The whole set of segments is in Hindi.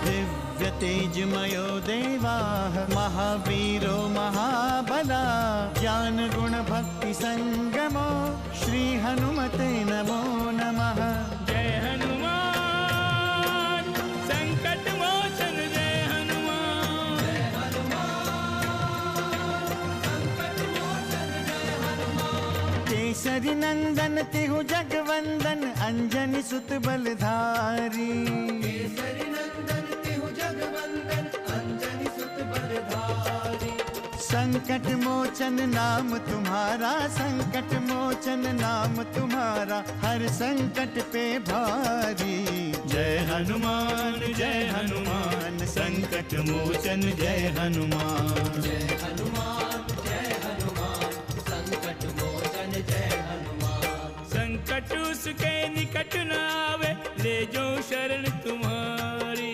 दिव्य तेजमयो देवाः महावीरो महाबला ज्ञान गुण भक्ति संगमो श्री हनुमते नमो नमः। जय हनुमान संकट मोचन जय हनुमान। जय हनुमान संकट मोचन जय हनुमान। केसरी नंदन तिहु जगवंदन अंजनी सुत बलधारी। केसरी नंदन तिहु जगवंदन अंजनी सुत बलधारी। संकट मोचन नाम तुम्हारा संकट मोचन नाम तुम्हारा हर संकट पे भारी। जय हनुमान संकट मोचन जय हनुमान। जय हनुमान संकट मोचन जय हनुमान। संकट उसके निकट न आवे ले जो शरण तुम्हारी।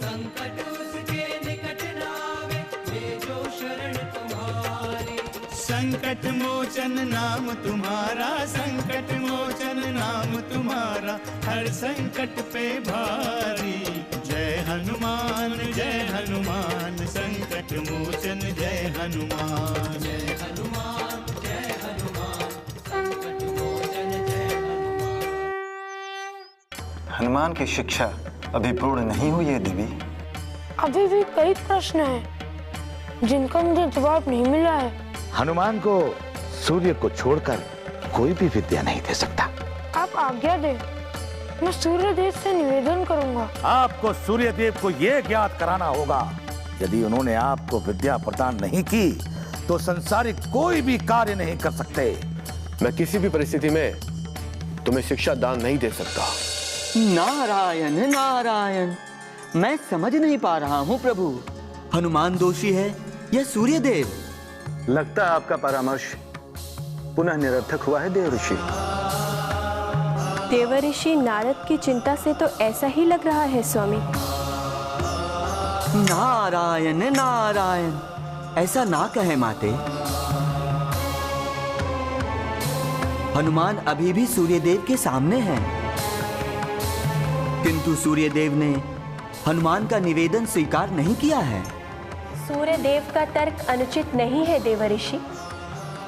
संकट उसके निकट न आवे ले जो शरण तुम्हारी। संकट मोचन नाम तुम्हारा संकट मोचन नाम तुम्हारा हर संकट पे भारी। जय हनुमान संकट मोचन जय हनुमान। जय हनुमान संकट मोचन जय हनुमान। हनुमान की शिक्षा अभी पूर्ण नहीं हुई है देवी। अभी भी कई प्रश्न हैं जिनका मुझे जवाब नहीं मिला है। हनुमान को सूर्य को छोड़कर कोई भी विद्या नहीं दे सकता। आप आज्ञा दें, मैं सूर्य देव से निवेदन करूंगा। आपको सूर्य देव को यह ज्ञात कराना होगा, यदि उन्होंने आपको विद्या प्रदान नहीं की तो संसारिक कोई भी कार्य नहीं कर सकते। मैं किसी भी परिस्थिति में तुम्हें शिक्षा दान नहीं दे सकता। नारायण नारायण, मैं समझ नहीं पा रहा हूँ प्रभु, हनुमान दोषी है या सूर्य देव? लगता है आपका परामर्श पुनः निरर्थक हुआ है देवऋषि। देवऋषि नारद की चिंता से तो ऐसा ही लग रहा है स्वामी। नारायण नारायण, ऐसा ना कहे माते। हनुमान अभी भी सूर्यदेव के सामने हैं, किंतु सूर्यदेव ने हनुमान का निवेदन स्वीकार नहीं किया है। सूर्य देव का तर्क अनुचित नहीं है देवऋषि।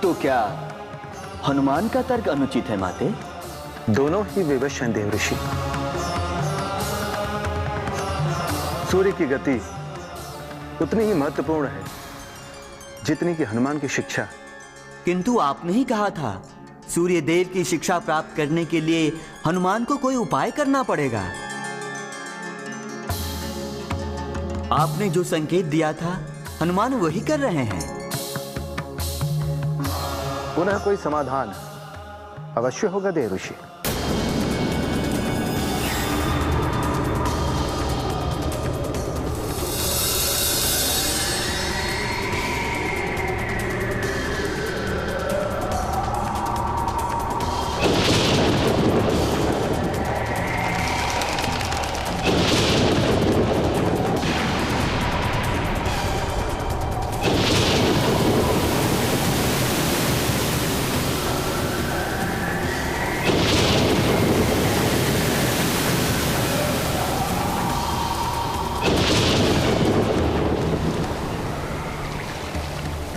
तो क्या हनुमान का तर्क अनुचित है माते? दोनों ही विवश हैं देवऋषि। सूर्य की गति उतनी ही महत्वपूर्ण है जितनी कि हनुमान की शिक्षा। किंतु आपने ही कहा था सूर्य देव की शिक्षा प्राप्त करने के लिए हनुमान को कोई उपाय करना पड़ेगा। आपने जो संकेत दिया था हनुमान वही कर रहे हैं। पुनः कोई समाधान अवश्य होगा देवऋषि।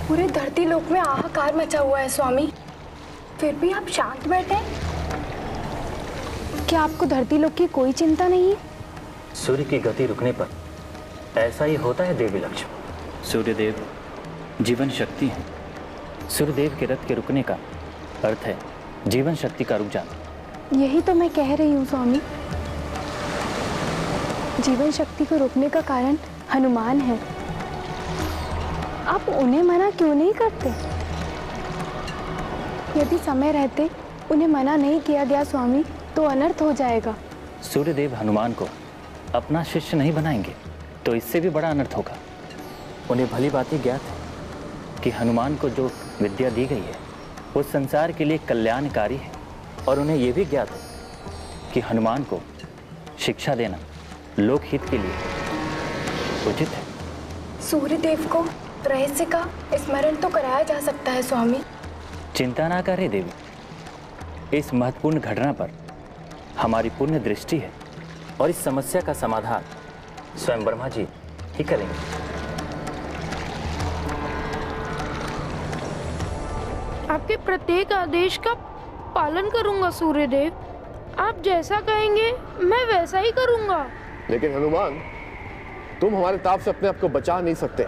पूरे धरती लोक में हाहाकार मचा हुआ है स्वामी, फिर भी आप शांत बैठे। क्या आपको धरती लोक की कोई चिंता नहीं है? सूर्य की गति रुकने पर ऐसा ही होता है देवी लक्ष्मी। सूर्यदेव जीवन शक्ति है। सूर्यदेव के रथ के रुकने का अर्थ है जीवन शक्ति का रुक जाना। यही तो मैं कह रही हूँ स्वामी, जीवन शक्ति को रोकने का कारण हनुमान है। आप उन्हें मना क्यों नहीं करते? यदि समय रहते उन्हें मना नहीं किया गया स्वामी तो अनर्थ हो जाएगा। सूर्यदेव हनुमान को अपना शिष्य नहीं बनाएंगे तो इससे भी बड़ा अनर्थ होगा। उन्हें भली बात ही ज्ञात है कि हनुमान को जो विद्या दी गई है वो संसार के लिए कल्याणकारी है, और उन्हें यह भी ज्ञात है कि हनुमान को शिक्षा देना लोकहित के लिए उचित है। सूर्यदेव को रहस्य का स्मरण तो कराया जा सकता है स्वामी। चिंता ना करें देवी, इस महत्वपूर्ण घटना पर हमारी पुण्य दृष्टि है और इस समस्या का समाधान स्वयं ब्रह्मा जी ही करेंगे। आपके प्रत्येक आदेश का पालन करूंगा सूर्यदेव। आप जैसा कहेंगे मैं वैसा ही करूंगा। लेकिन हनुमान, तुम हमारे ताप से अपने आप को बचा नहीं सकते।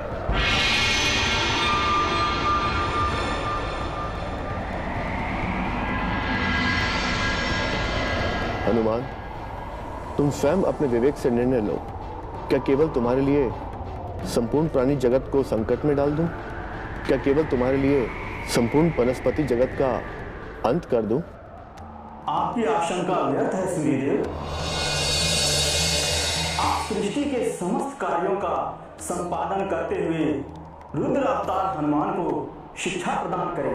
हनुमान, तुम स्वयं अपने विवेक से निर्णय लो। क्या केवल तुम्हारे लिए संपूर्ण प्राणी जगत को संकट में डाल दूं? क्या केवल तुम्हारे लिए संपूर्ण वनस्पति जगत का अंत कर दूं? आपकी आशंका व्यर्थ है सूर्यदेव। आप सृष्टि के समस्त कार्यों का संपादन करते हुए रुद्र अवतार हनुमान को शिक्षा प्रदान करें।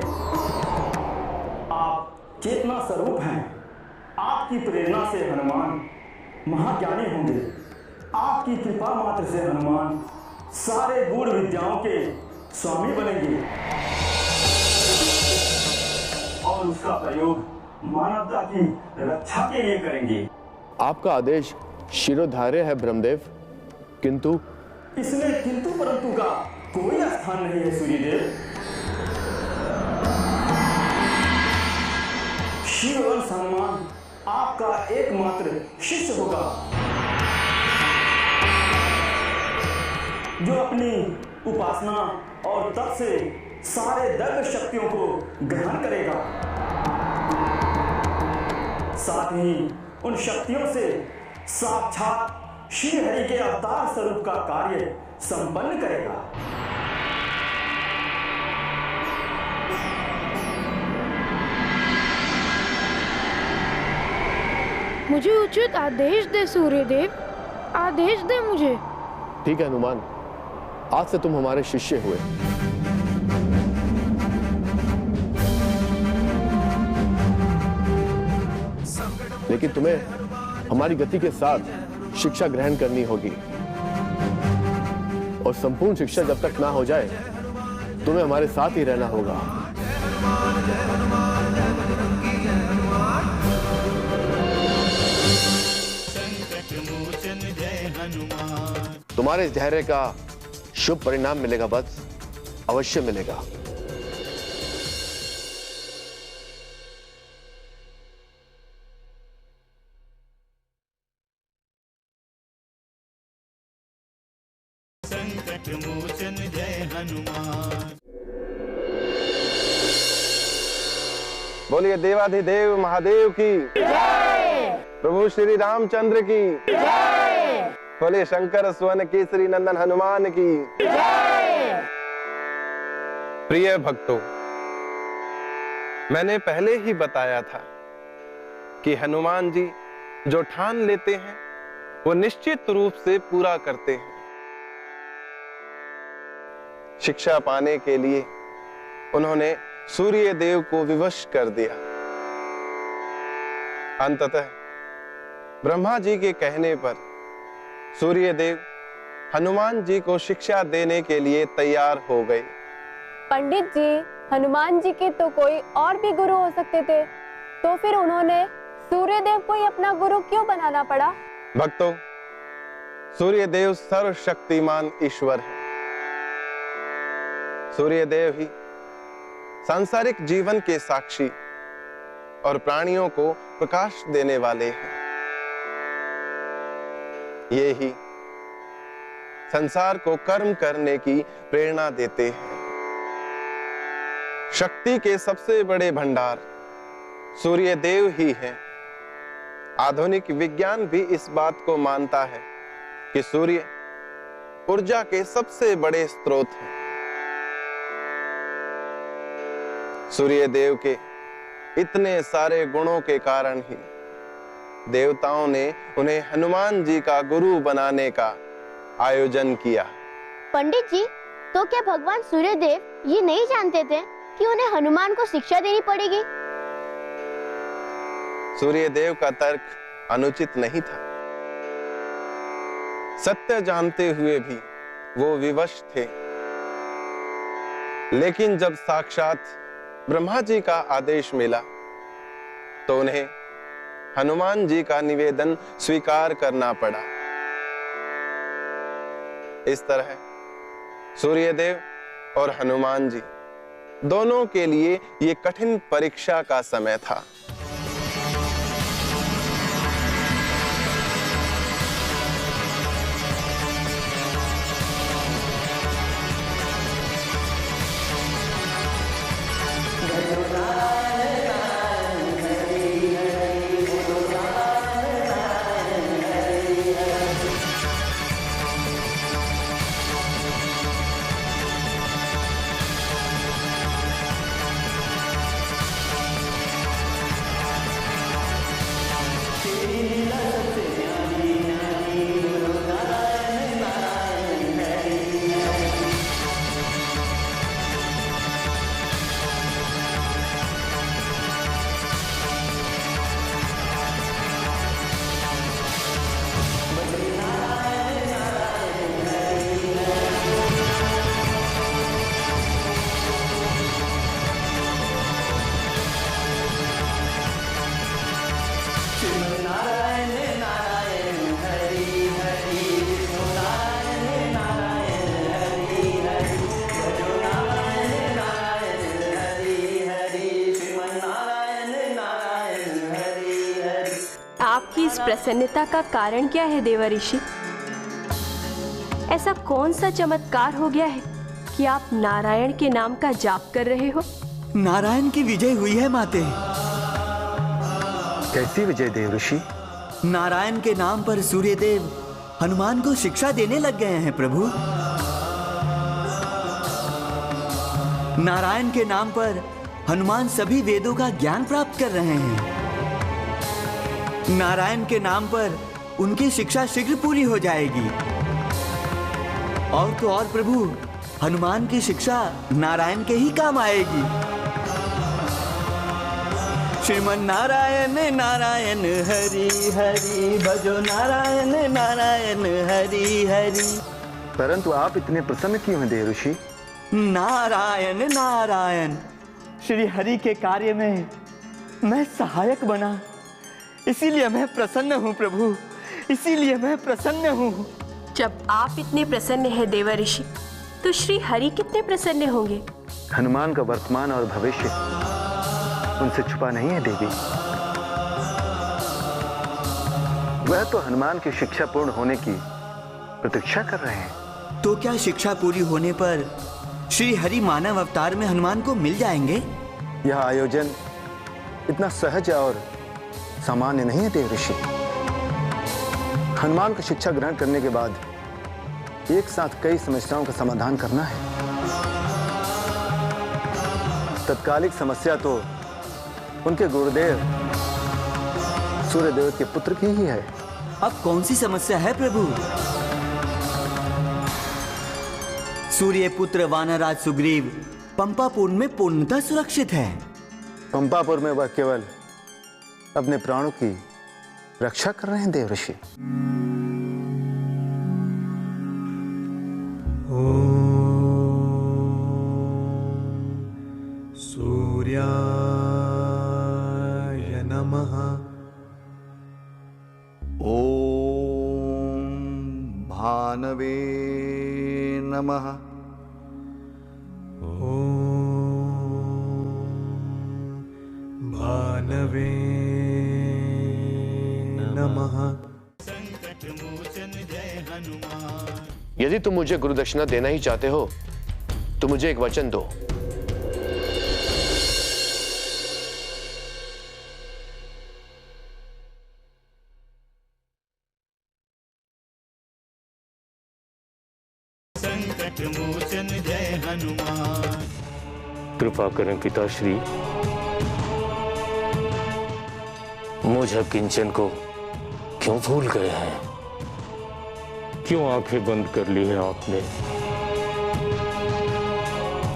आप चेतना स्वरूप हैं। आपकी प्रेरणा से हनुमान महाज्ञानी होंगे। आपकी कृपा मात्र से हनुमान सारे गूढ़ विद्याओं के स्वामी बनेंगे और उसका प्रयोग मानवता की रक्षा के लिए करेंगे। आपका आदेश शिरोधार्य है ब्रह्मदेव, किंतु इसमें किंतु परंतु का कोई स्थान नहीं है सूर्यदेव। शिववंश हनुमान आपका एकमात्र शिष्य होगा, जो अपनी उपासना और तप से सारे दैव शक्तियों को ग्रहण करेगा। साथ ही उन शक्तियों से साक्षात श्री हरि के अवतार स्वरूप का कार्य संपन्न करेगा। मुझे उचित आदेश दे सूर्यदेव, आदेश दे मुझे। ठीक है हनुमान, आज से तुम हमारे शिष्य हुए। लेकिन तुम्हें हमारी गति के साथ शिक्षा ग्रहण करनी होगी, और संपूर्ण शिक्षा जब तक ना हो जाए तुम्हें हमारे साथ ही रहना होगा। तुम्हारे इस धैर्य का शुभ परिणाम मिलेगा वत्स, अवश्य मिलेगा। संकट मोचन जय हनुमान। बोलिए देवाधिदेव महादेव की जय, प्रभु श्री रामचंद्र की जय, बोलिए शंकर सुवन केसरी नंदन हनुमान की जय। प्रिय भक्तों, मैंने पहले ही बताया था कि हनुमान जी जो ठान लेते हैं वो निश्चित रूप से पूरा करते हैं। शिक्षा पाने के लिए उन्होंने सूर्य देव को विवश कर दिया। अंततः ब्रह्मा जी के कहने पर सूर्य देव हनुमान जी को शिक्षा देने के लिए तैयार हो गए। पंडित जी, हनुमान जी के तो कोई और भी गुरु हो सकते थे, तो फिर उन्होंने सूर्यदेव को ही अपना गुरु क्यों बनाना पड़ा? भक्तों, सूर्यदेव सर्वशक्तिमान ईश्वर है। सूर्यदेव ही सांसारिक जीवन के साक्षी और प्राणियों को प्रकाश देने वाले हैं। ये ही संसार को कर्म करने की प्रेरणा देते हैं। शक्ति के सबसे बड़े भंडार सूर्यदेव ही हैं। आधुनिक विज्ञान भी इस बात को मानता है कि सूर्य ऊर्जा के सबसे बड़े स्रोत हैं। सूर्यदेव के इतने सारे गुणों के कारण ही देवताओं ने उन्हें हनुमान जी का गुरु बनाने का आयोजन किया। पंडित जी, तो क्या भगवान सूर्यदेव ये नहीं जानते थे कि उन्हें हनुमान को शिक्षा देनी पड़ेगी? सूर्यदेव का तर्क अनुचित नहीं था। सत्य जानते हुए भी वो विवश थे। लेकिन जब साक्षात ब्रह्मा जी का आदेश मिला तो उन्हें हनुमान जी का निवेदन स्वीकार करना पड़ा। इस तरह सूर्यदेव और हनुमान जी दोनों के लिए ये कठिन परीक्षा का समय था। आपकी इस प्रसन्नता का कारण क्या है देवऋषि? ऐसा कौन सा चमत्कार हो गया है कि आप नारायण के नाम का जाप कर रहे हो? नारायण की विजय हुई है माते। कैसी विजय देवऋषि? नारायण के नाम पर सूर्यदेव हनुमान को शिक्षा देने लग गए हैं प्रभु। नारायण के नाम पर हनुमान सभी वेदों का ज्ञान प्राप्त कर रहे हैं। नारायण के नाम पर उनकी शिक्षा शीघ्र पूरी हो जाएगी। और तो और प्रभु, हनुमान की शिक्षा नारायण के ही काम आएगी। श्रीमन नारायण नारायण हरि हरि, भजो नारायण नारायण हरि हरि। परंतु आप इतने प्रसन्न क्यों हैं देवऋषि? नारायण नारायण, श्री हरि के कार्य में मैं सहायक बना, इसीलिए मैं प्रसन्न हूँ प्रभु, इसीलिए मैं प्रसन्न हूँ। जब आप इतने प्रसन्न हैं देवऋषि, तो श्री हरि कितने प्रसन्न होंगे? हनुमान का वर्तमान और भविष्य उनसे छुपा नहीं है देवी। वह तो हनुमान की शिक्षा पूर्ण होने की प्रतीक्षा कर रहे हैं। तो क्या शिक्षा पूरी होने पर श्री हरि मानव अवतार में हनुमान को मिल जाएंगे? यह आयोजन इतना सहज और सामान्य नहीं है देवऋषि। हनुमान को शिक्षा ग्रहण करने के बाद एक साथ कई समस्याओं का समाधान करना है। तत्कालिक समस्या तो उनके गुरुदेव सूर्यदेव के पुत्र की ही है। अब कौन सी समस्या है प्रभु? सूर्य पुत्र वानरराज सुग्रीव पंपापुर में पूर्णतः सुरक्षित है। पंपापुर में वह केवल अपने प्राणों की रक्षा कर रहे हैं देवऋषि। सूर्याय नमः। ओम भानवे नमः। भानवे नमः। यदि तुम मुझे गुरुदक्षिणा देना ही चाहते हो तो मुझे एक वचन दो। संकट मोचन जय हनुमान। कृपा करें पिताश्री, मुझे किंचन को क्यों भूल गए हैं? क्यों आंखें बंद कर ली है आपने?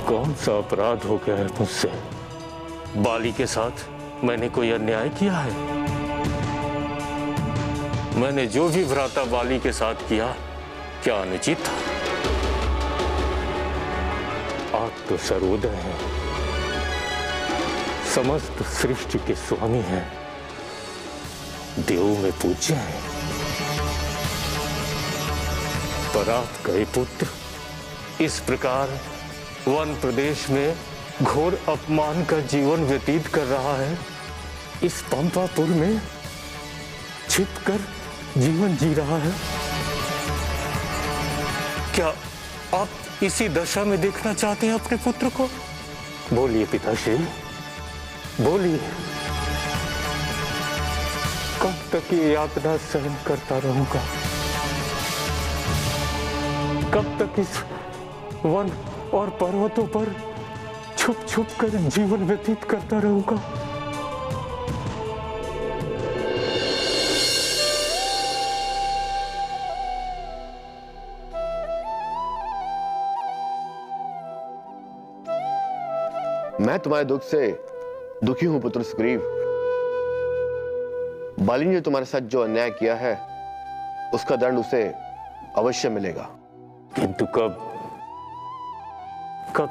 कौन सा अपराध हो गया है मुझसे? बाली के साथ मैंने कोई अन्याय किया है? मैंने जो भी भ्राता बाली के साथ किया, क्या अनुचित था? आप तो सर्वोदय हैं, समस्त सृष्टि के स्वामी हैं, देव में पूज्य हैं। पर आपका पुत्र इस प्रकार वन प्रदेश में घोर अपमान का जीवन व्यतीत कर रहा है, इस पंपापुर में छिपकर जीवन जी रहा है। क्या आप इसी दशा में देखना चाहते हैं अपने पुत्र को? बोलिए पिताश्री, बोलिए। कब तक ये यातना सहन करता रहूंगा? कब तक इस वन और पर्वतों पर छुप छुप कर जीवन व्यतीत करता रहूंगा? मैं तुम्हारे दुख से दुखी हूं पुत्र सुग्रीव। बाली ने तुम्हारे साथ जो अन्याय किया है उसका दंड उसे अवश्य मिलेगा। किंतु कब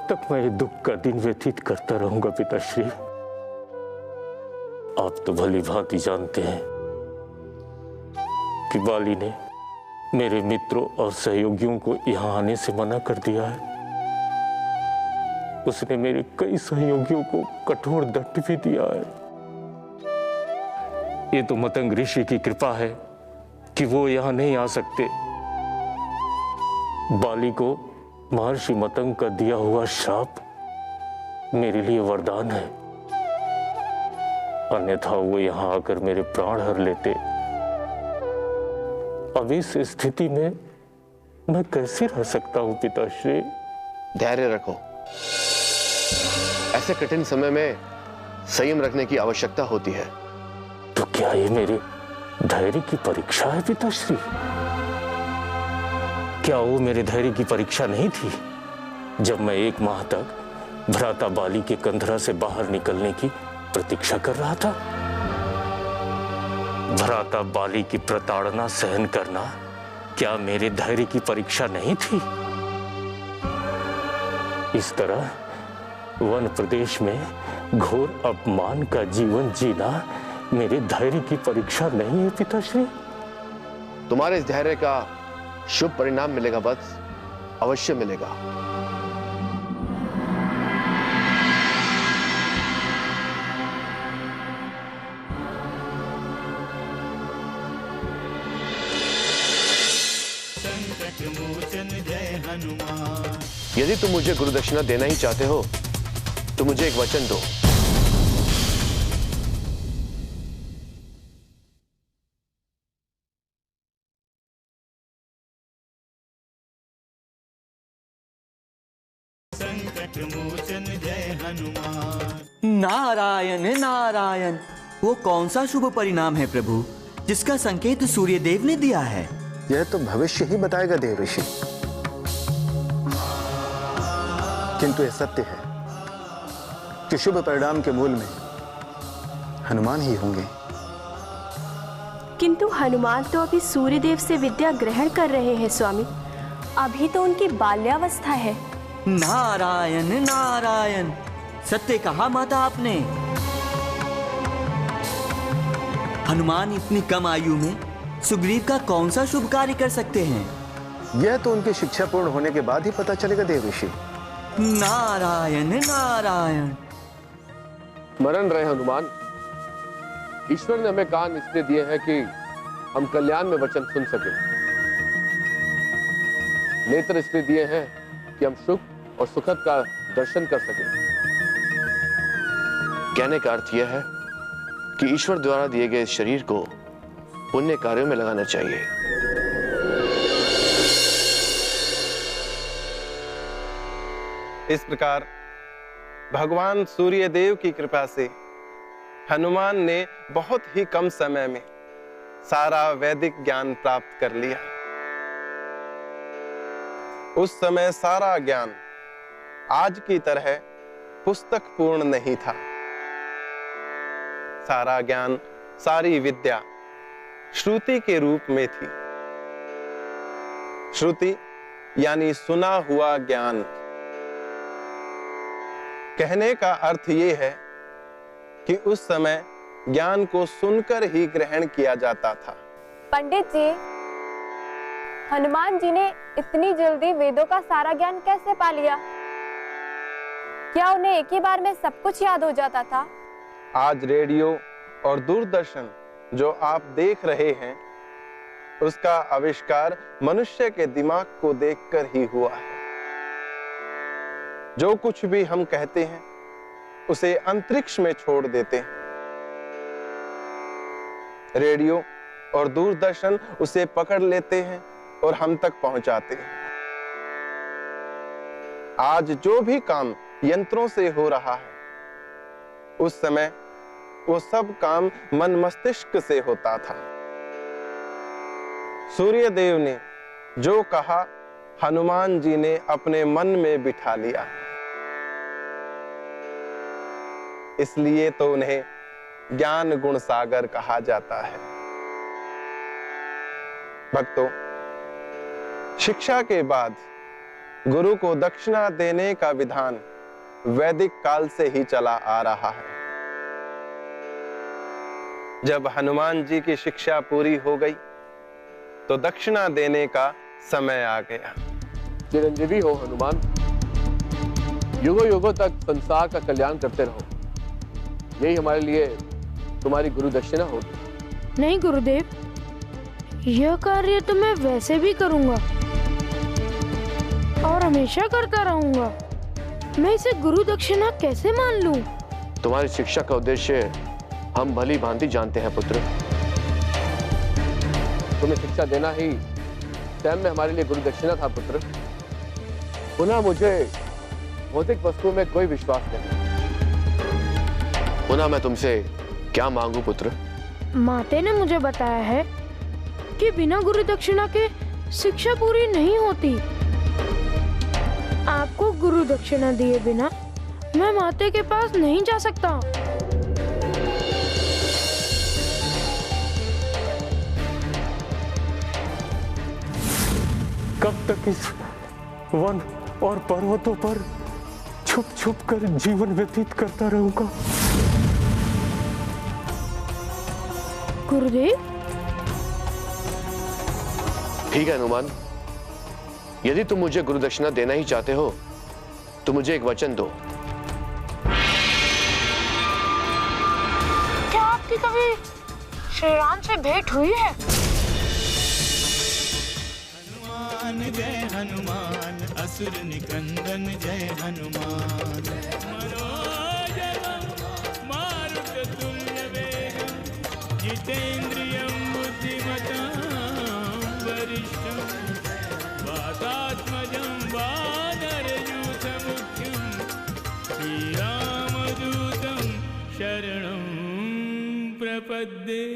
तक मैं ये दुख का दिन व्यतीत करता रहूंगा पिताश्री? आप तो भली भांति जानते हैं कि बाली ने मेरे मित्रों और सहयोगियों को यहां आने से मना कर दिया है। उसने मेरे कई सहयोगियों को कठोर दंड भी दिया है। ये तो मतंग ऋषि की कृपा है कि वो यहां नहीं आ सकते। बाली को महर्षि मतंग का दिया हुआ श्राप मेरे लिए वरदान है, अन्यथा वो यहां आकर मेरे प्राण हर लेते। अब इस स्थिति में मैं कैसे रह सकता हूं पिताश्री? धैर्य रखो। ऐसे कठिन समय में संयम रखने की आवश्यकता होती है। तो क्या ये मेरे धैर्य की परीक्षा है पिताश्री? क्या वो मेरे धैर्य की परीक्षा नहीं थी जब मैं 1 माह तक भ्राता बाली के कंधरा से बाहर निकलने की प्रतीक्षा कर रहा था? भ्राता बाली की प्रताड़ना सहन करना क्या मेरे धैर्य की परीक्षा नहीं थी? इस तरह वन प्रदेश में घोर अपमान का जीवन जीना मेरे धैर्य की परीक्षा नहीं है पिताश्री? तुम्हारे इस धैर्य का शुभ परिणाम मिलेगा वत्स, अवश्य मिलेगा। संकट मोचन जय हनुमान। यदि तुम मुझे गुरुदक्षिणा देना ही चाहते हो तो मुझे एक वचन दो। संकट मोचन जय हनुमान। नारायण नारायण। वो कौन सा शुभ परिणाम है प्रभु जिसका संकेत सूर्य देव ने दिया है? यह तो भविष्य ही बताएगा देव ऋषि, किंतु यह सत्य है कि शुभ परिणाम के मूल में हनुमान ही होंगे। किंतु हनुमान तो अभी सूर्यदेव से विद्या ग्रहण कर रहे हैं स्वामी। अभी तो उनकी बाल्यावस्था है। नारायण नारायण। सत्य कहा माता आपने। हनुमान इतनी कम आयु में सुग्रीव का कौन सा शुभ कार्य कर सकते हैं? यह तो उनकी शिक्षा पूर्ण होने के बाद ही पता चलेगा देव ऋषि। नारायण नारायण। स्मरण रहे हनुमान, ईश्वर ने हमें कान इसलिए दिए हैं कि हम कल्याण में वचन सुन सके। नेत्र इसलिए दिए हैं कि हम सुख और सुखद का दर्शन कर सके। कहने का अर्थ यह है कि ईश्वर द्वारा दिए गए शरीर को पुण्य कार्यों में लगाना चाहिए। इस प्रकार भगवान सूर्य देव की कृपा से हनुमान ने बहुत ही कम समय में सारा वैदिक ज्ञान प्राप्त कर लिया। उस समय सारा ज्ञान आज की तरह पुस्तक पूर्ण नहीं था। सारा ज्ञान, सारी विद्या श्रुति के रूप में थी। श्रुति यानी सुना हुआ ज्ञान। कहने का अर्थ यह है कि उस समय ज्ञान को सुनकर ही ग्रहण किया जाता था। पंडित जी, हनुमान जी ने इतनी जल्दी वेदों का सारा ज्ञान कैसे पा लिया? क्या उन्हें एक ही बार में सब कुछ याद हो जाता था? आज रेडियो और दूरदर्शन जो आप देख रहे हैं, उसका आविष्कार मनुष्य के दिमाग को देखकर ही हुआ है। जो कुछ भी हम कहते हैं उसे अंतरिक्ष में छोड़ देते हैं। रेडियो और दूरदर्शन उसे पकड़ लेते हैं और हम तक पहुंचाते हैं। आज जो भी काम यंत्रों से हो रहा है, उस समय वो सब काम मन मस्तिष्क से होता था। सूर्य देव ने जो कहा, हनुमान जी ने अपने मन में बिठा लिया। इसलिए तो उन्हें ज्ञान गुण सागर कहा जाता है। भक्तों, शिक्षा के बाद गुरु को दक्षिणा देने का विधान वैदिक काल से ही चला आ रहा है। जब हनुमान जी की शिक्षा पूरी हो गई तो दक्षिणा देने का समय आ गया। चिरंजीवी हो हनुमान, युगों युगों तक संसार का कल्याण करते रहो, यही हमारे लिए तुम्हारी गुरु दक्षिणा होगी। नहीं गुरुदेव, यह कार्य तो मैं वैसे भी करूंगा और हमेशा करता रहूंगा। मैं इसे गुरु दक्षिणा कैसे मान लूं? तुम्हारी शिक्षा का उद्देश्य हम भली भांति जानते हैं पुत्र। तुम्हें शिक्षा देना ही स्वयं में हमारे लिए गुरु दक्षिणा था पुत्र। पुनः मुझे भौतिक वस्तुओं में कोई विश्वास नहीं। पुनः मैं तुमसे क्या मांगू पुत्र? माते ने मुझे बताया है कि बिना गुरु दक्षिणा के शिक्षा पूरी नहीं होती। आपको गुरु दक्षिणा दिए बिना मैं माते के पास नहीं जा सकता। कब तक इस वन और पर्वतों पर छुप छुप कर जीवन व्यतीत करता रहूंगा? गुरुदेव, ठीक है हनुमान, यदि तुम मुझे गुरु दक्षिणा देना ही चाहते हो तो मुझे एक वचन दो। क्या आपकी कभी श्री राम से भेंट हुई है? हनुमान जय हनुमान, असुर निकंदन जय हनुमान। मनोजवं मारुततुल्य वेगं, जितेन्द्रियं बुद्धिमतां वरिष्ठं, वातात्मजं वानरयूथमुख्यं, श्रीरामदूतं शरणं प्रपद्ये।